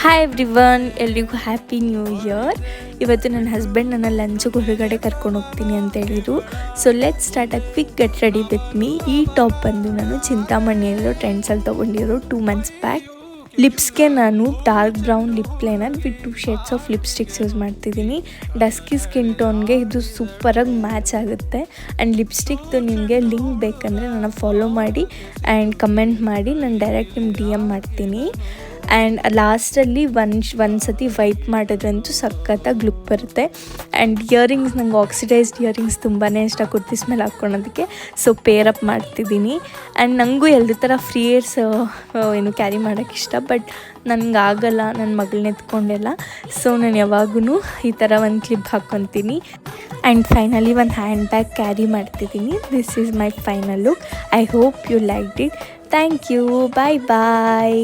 Hi everyone, ಎಲ್ರಿಗೂ happy new year. ಇವತ್ತು ನನ್ನ ಹಸ್ಬೆಂಡ್ ನನ್ನ ಲಂಚ್ಗೆ ಹೊರಗಡೆ ಕರ್ಕೊಂಡು ಹೋಗ್ತೀನಿ ಅಂತ ಹೇಳಿದರು. So let start a quick get ready with me. ಈ ಟಾಪ್ ಬಂದು ನಾನು ಚಿಂತಾಮಣಿಯಲ್ಲಿರೋ ಟ್ರೆಂಡ್ಸಲ್ಲಿ ತೊಗೊಂಡಿರೋ 2 months ಬ್ಯಾಕ್. ಲಿಪ್ಸ್ಗೆ ನಾನು dark brown lip liner with 2 shades of lipsticks use ಮಾಡ್ತಿದ್ದೀನಿ. ಡಸ್ಕಿ ಸ್ಕಿನ್ ಟೋನ್ಗೆ ಇದು ಸೂಪರಾಗಿ ಮ್ಯಾಚ್ ಆಗುತ್ತೆ. ಆ್ಯಂಡ್ ಲಿಪ್ಸ್ಟಿಕ್ದು ನಿಮಗೆ ಲಿಂಕ್ ಬೇಕಂದರೆ ನನ್ನ ಫಾಲೋ ಮಾಡಿ ಆ್ಯಂಡ್ ಕಮೆಂಟ್ ಮಾಡಿ, ನಾನು ಡೈರೆಕ್ಟ್ ನಿಮ್ಗೆ DM ಮಾಡ್ತೀನಿ. ಆ್ಯಂಡ್ ಲಾಸ್ಟಲ್ಲಿ ಒಂದು ಸತಿ ವೈಪ್ ಮಾಡಿದ್ರಂತೂ ಸಖತ್ತಾಗಿ ಲುಕ್ ಬರುತ್ತೆ. ಆ್ಯಂಡ್ ಇಯರಿಂಗ್ಸ್, ನಂಗೆ ಆಕ್ಸಿಡೈಸ್ಡ್ ಇಯರಿಂಗ್ಸ್ ತುಂಬಾ ಇಷ್ಟ ಕುರ್ತಿ ಸ್ಮೆಲ್ ಹಾಕ್ಕೊಳೋದಕ್ಕೆ. ಸೊ ಪೇರಪ್ ಮಾಡ್ತಿದ್ದೀನಿ. ಆ್ಯಂಡ್ ನನಗೂ ಎಲ್ಲರ ಥರ ಫ್ರೀ ಏರ್ಸ್ ಕ್ಯಾರಿ ಮಾಡೋಕ್ಕೆ ಇಷ್ಟ, ಬಟ್ ನನಗಾಗಲ್ಲ, ನನ್ನ ಮಗಳನ್ನ ಎತ್ಕೊಂಡೆಲ್ಲ. ಸೊ ನಾನು ಯಾವಾಗೂ ಈ ಥರ ಒಂದು ಕ್ಲಿಪ್ ಹಾಕ್ಕೊತೀನಿ. ಆ್ಯಂಡ್ ಫೈನಲಿ ಒಂದು ಹ್ಯಾಂಡ್ ಬ್ಯಾಗ್ ಕ್ಯಾರಿ ಮಾಡ್ತಿದ್ದೀನಿ. This is my final look. I hope you liked it. Thank you. Bye bye.